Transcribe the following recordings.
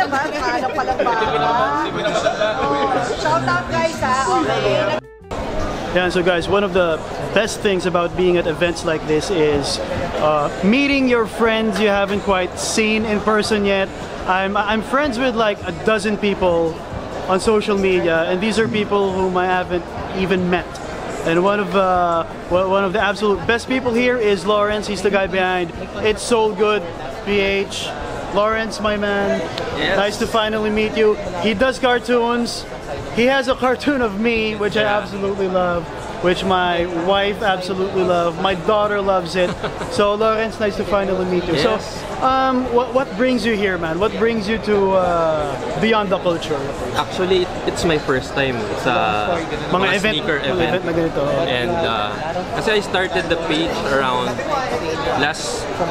naman, paano palang ba? Shout out guys ha, okay. Yeah, so guys, one of the best things about being at events like this is meeting your friends you haven't quite seen in person yet. I'm friends with like a dozen people on social media, and these are people whom I haven't even met. And one of the absolute best people here is Lawrence. He's the guy behind It's So Good PH. Lawrence, my man, yes. Nice to finally meet you. He does cartoons. He has a cartoon of me, which I absolutely love, which my wife absolutely loves. My daughter loves it. So Lawrence, nice to finally meet you. Yes. So what brings you here, man? What brings you to Beyond the Culture? Actually, it's my first time sa mga sneaker event na ganito. And kasi I started the page around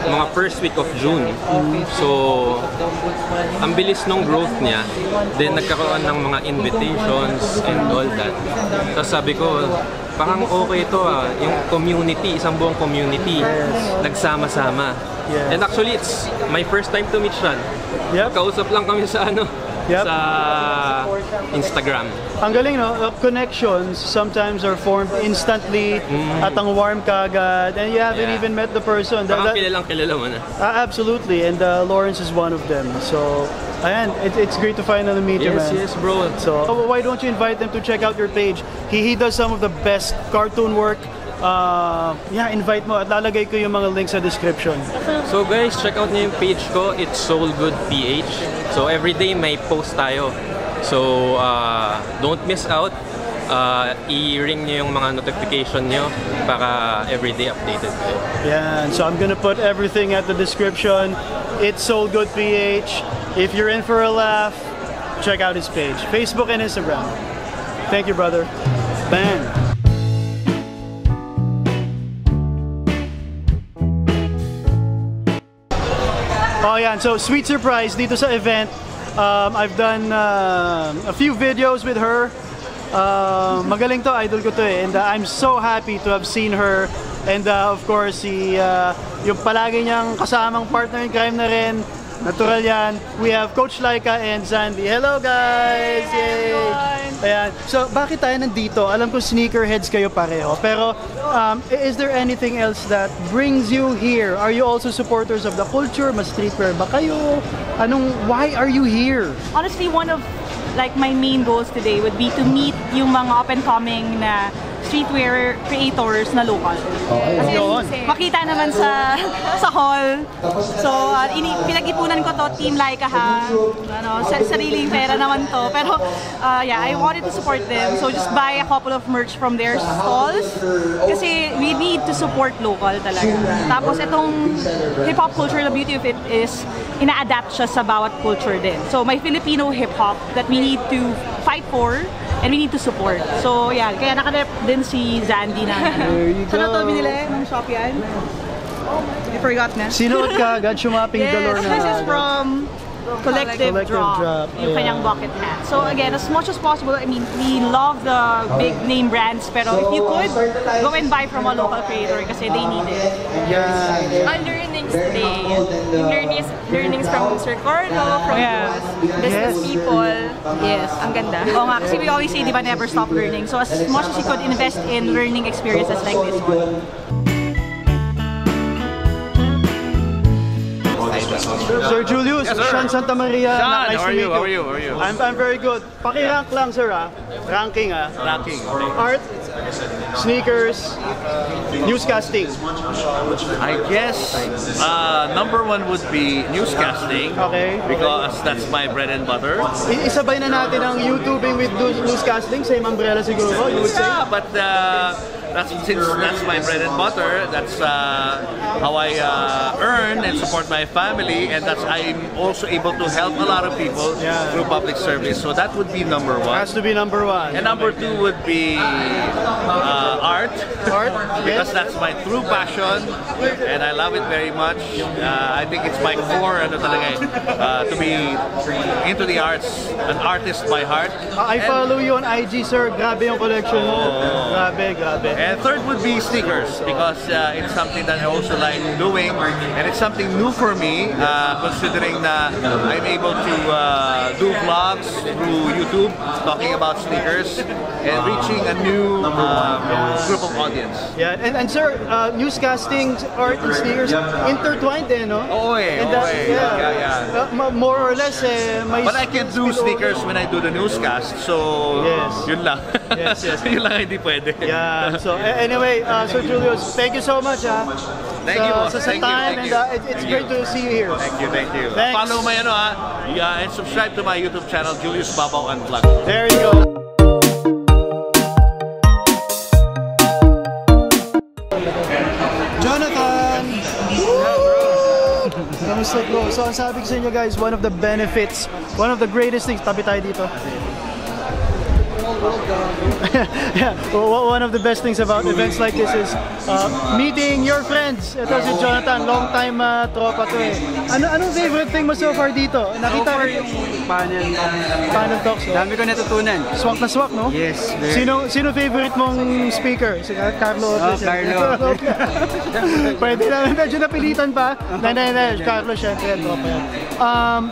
mga first week of June. So ang bilis ng growth niya. Then nagkaroon ng mga invitations and all that. Tapos sabi ko, parang okay ito yung community, isang buong community, nagsama-sama. Yes. And actually, it's my first time to meet Sean. Yep. Kausap lang kami sa sa Instagram. Ang galing, no? Connections sometimes are formed instantly at ang warm ka agad, and you haven't even met the person. Kilalang-kilala mo na. Absolutely, and Lawrence is one of them. So, ayan, it's great to finally meet you, man. Yes, bro. So, why don't you invite them to check out your page? He does some of the best cartoon work. Yeah, invite mo at lalagay ko yung mga links sa description. So guys, check out niyo yung page ko. It's So Good PH. So everyday may post tayo. So don't miss out. I-ring niyo yung mga notification niyo para everyday updated kayo. Yeah, so I'm gonna put everything at the description. It's So Good PH. If you're in for a laugh, check out his page, Facebook and Instagram. Thank you, brother. Bang. Oh yeah, so sweet surprise dito sa event. I've done a few videos with her. Magaling to, idol ko to eh. And I'm so happy to have seen her. And of course, yung palagi niyang kasamang partner in crime na rin. Natural yan. We have Coach Laika and Sandy. Hello guys! Yay! Ayan. So, bakit tayo nandito? Alam ko sneakerheads kayo pareho. Pero, is there anything else that brings you here? Are you also supporters of the culture? Mas streetwear ba kayo? Why are you here? Honestly, one of my main goals today would be to meet yung mga up-and-coming na streetwear creators na local. Kasi makita naman sa hall. So, pinag-ipunan ko to, Team Laika ha. Sariling pera naman to. Pero, yeah, I wanted to support them. So, just buy a couple of merch from their stalls. Kasi we need to support local talaga. Tapos, itong hip-hop culture, the beauty of it is, ina-adapt siya sa bawat culture din. So, may Filipino hip-hop that we need to fight for and we need to support. So, yeah, kaya nakalep din si Zandy na. Saan na ito binili? Nung shop yan? I forgot na. Sinuot ka agad, shumapping galore na. Yes, this is from Collective Drop. Yung kanyang bucket hat. So again, as much as possible, I mean, we love the big name brands, pero if you could, go and buy from a local creator kasi they need it. Yeah. Learnings today. Learnings from Sir Cordo, from business people. Yes, ang ganda. Oo nga, kasi we always say, di ba, never stop learning. So as much as you could invest in learning experiences like this one. Sir Julius, yes, sir. Sean Santa Maria. Sean, Nice how to meet you. How are you? How are you? I'm very good. Paki-rank lang, sir, Ranking, Ranking, okay. Art, sneakers, newscasting. I guess number one would be newscasting. Okay. Because that's my bread and butter. Isabay na natin ang YouTubing with newscasting. Same umbrella siguro, you would say? Yeah, but since that's my bread and butter, that's how I earn and support my family, and that's I'm also able to help a lot of people through public service. So that would be number one. Has to be number one. And number two would be art. Because that's my true passion, and I love it very much. I think it's my core to be into the arts, an artist by heart. I follow you on IG, sir. Grabe yung collection mo. Grabe. And third would be sneakers, because it's something that I also like doing, and it's something new for me, considering na I'm able to do vlogs through YouTube talking about sneakers and reaching a new group of audience. Yeah, and sir, newscasting, art, and sneakers intertwined, no? More or less, but I can do sneakers when I do the newscast, so yun lang. Yes. Yun lang hindi pwede. Yeah. So anyway, Sir Julius, thank you so much. Thank you, boss. Sa Thank time, you. and it's great to see you here. Thank you. Thanks. Follow my and subscribe to my YouTube channel, Julius Babaw Unplugged. There you go. Jonathan! Kamusta bro? So ang sabi ko sa inyo guys, one of the benefits, one of the greatest things, tabi tayo dito. Yeah, well, one of the best things about events like this is meeting your friends. Ito si Jonathan, long time tropa to eh. Anong favorite thing mo so far dito? Nakita ko yung panel talks. Dami ko natutunan. Swak na swak, no? Yes. Sino favorite mong speaker? Si Carlo. Carlo. Pwede naman, medyo napilitan pa. Carlo, syempre, tropa yan.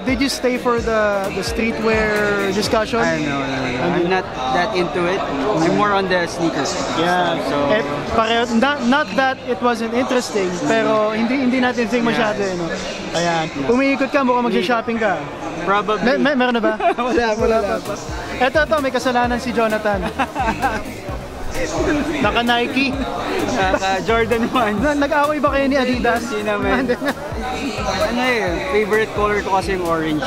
Did you stay for the streetwear discussion? No. I'm not that into it. I'm more on the sneakers. Yeah. So pareho, not that it wasn't interesting, pero hindi natin think masyado, no? Ayan. Umiikot ka, mukhang mag-shopping ka. Probably. Meron na ba? wala pa. Ito, may kasalanan si Jonathan. Naka Nike. Jordan 1. Nag-away ba kayo ni Adidas? Hindi naman. Favorite color ko kasi yung orange.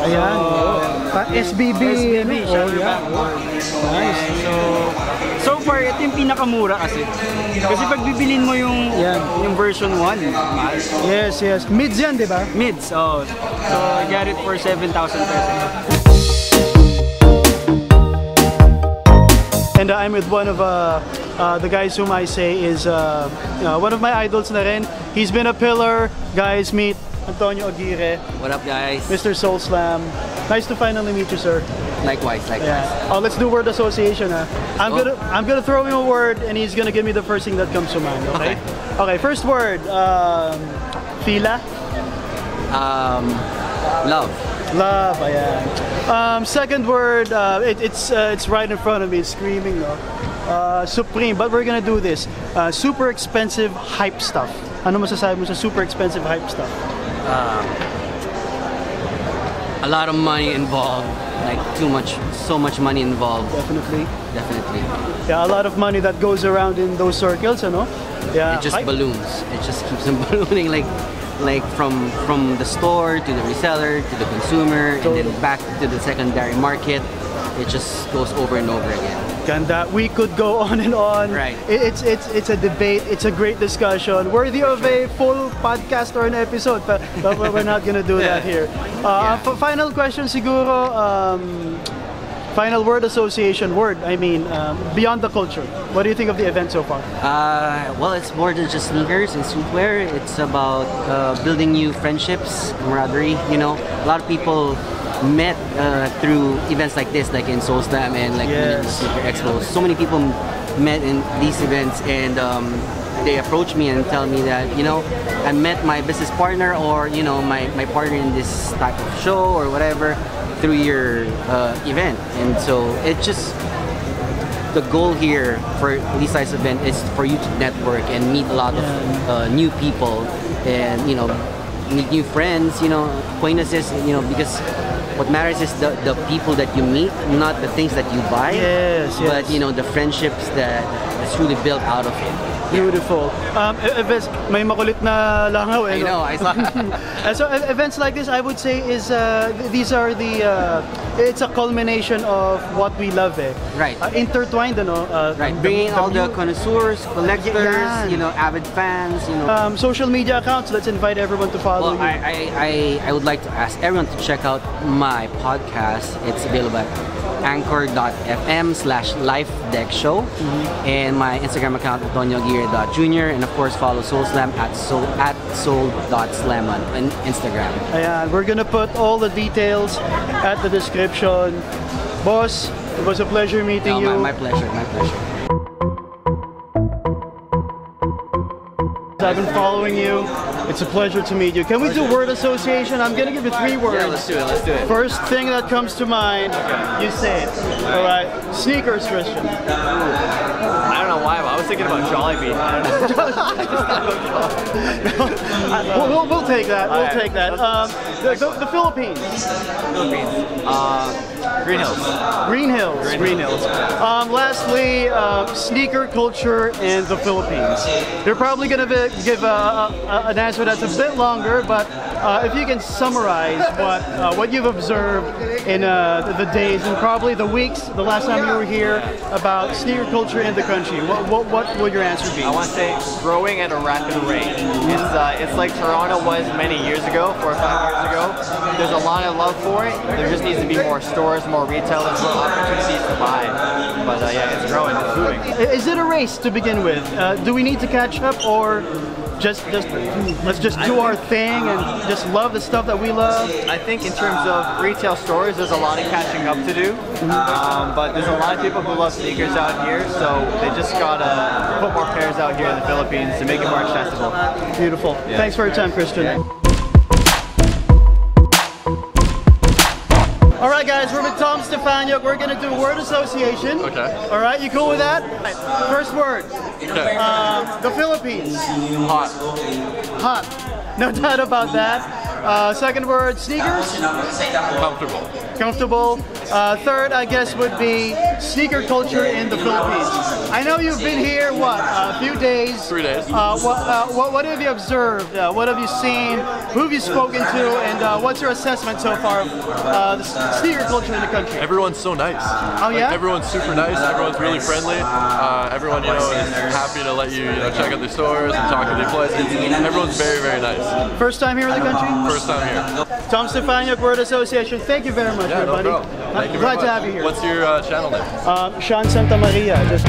Ayan. SBB. Nice. So far, ito yung pinakamura kasi. Kasi pag bibilin mo yung version 1, mahal. Yes. Mids yan, di ba? Mids, So I got it for 7,000 pesos. And I'm with one of the guys whom I say is one of my idols na rin. He's been a pillar. Guys, meet Antonio Aguirre. What up, guys? Mr. Soul Slam. Nice to finally meet you, sir. Likewise. Yeah. Oh, let's do word association. I'm gonna throw him a word, and he's gonna give me the first thing that comes to mind. Okay. Okay. First word. Fila. Love. Love, ayan. Second word, it's right in front of me, it's screaming, no? Supreme, but we're gonna do this. Super expensive hype stuff. Ano masasabi mo sa super expensive hype stuff? A lot of money involved, like so much money involved. Definitely. Yeah, a lot of money that goes around in those circles, ano? Yeah. It just balloons. It just keeps on ballooning, like from the store to the reseller to the consumer, and then back to the secondary market. It just goes over and over again. Ganda. We could go on and on. Right. It's a debate. It's a great discussion, worthy of a full podcast or an episode. But we're not gonna do that here. Final question, siguro. Final word association. Beyond the culture. What do you think of the event so far? Well, it's more than just sneakers and streetwear. It's about building new friendships, camaraderie. You know, a lot of people met through events like this, like in Soul Slam and like the Sneaker Expo. So many people met in these events, and they approach me and tell me that, you know, I met my business partner, or you know, my partner in this type of show or whatever through your event. And so it just, the goal here for this size event is for you to network and meet a lot of new people, and you know, meet new friends, you know, acquaintances, you know, because what matters is the people that you meet, not the things that you buy. Yes. But you know, the friendships that is truly built out of it. Beautiful. Events, may makulit na langaw eh. I know, I saw. So events like this, I would say, is these are it's a culmination of what we love eh. Right. Intertwined, ano? Right. Bringing all the connoisseurs, collectors, you know, avid fans, you know. Social media accounts. Let's invite everyone to follow you. I would like to ask everyone to check out my podcast. It's available at anchor.fm/lifedeckshow, and my Instagram account antonioaguirre.jr, and of course follow Soul Slam at soul.slam on Instagram. Ayan, we're gonna put all the details at the description. Boss, it was a pleasure meeting you. My pleasure. I've been following you. It's a pleasure to meet you. Can we do word association? I'm gonna give you 3 words. Yeah, let's do it. Let's do it. First thing that comes to mind, you say it. All right. Sneakers, Christian. I don't know why, but I was thinking about Jollibee. I don't know. We'll take that. We'll take that. The Philippines. Green Hills. Green Hills. Green Hills. Lastly, sneaker culture in the Philippines. They're probably going to give an answer that's a bit longer, but if you can summarize what you've observed in the days and probably the weeks, the last time you were here, about sneaker culture in the country, what would your answer be? I want to say growing at a rapid rate. It's like Toronto was many years ago, 4 or 5 years ago. There's a lot of love for it. There just needs to be more stores, more retailers, more opportunities to buy. But yeah, it's growing, it's booming. Is it a race to begin with? Do we need to catch up, or let's just do our thing and just love the stuff that we love? I think in terms of retail stores, there's a lot of catching up to do. But there's a lot of people who love sneakers out here, so they just gotta put more pairs out here in the Philippines to make it more accessible. Beautiful. Yeah. Thanks for your time, Christian. All right, guys, we're with Tom Stefaniuk. We're gonna do word association. Okay. All right, you cool with that? First word. Okay. The Philippines. Hot. Hot. No doubt about that. Second word, sneakers. Comfortable. Comfortable. Third, I guess, would be sneaker culture in the Philippines. I know you've been here, what, a few days? 3 days. What have you observed? What have you seen? Who have you spoken to? And what's your assessment so far of the sneaker culture in the country? Everyone's so nice. Oh, yeah? Like, everyone's super nice. Everyone's really friendly. Everyone, is happy to let you, check out their stores and talk to their places. Everyone's very, very nice. First time here in the country? First time here. Tom Stefaniuk, Word Association. Thank you very much, Yeah, no everybody. problem. Thank you very Glad much. to have you here. What's your channel name? Sean Santa Maria. Just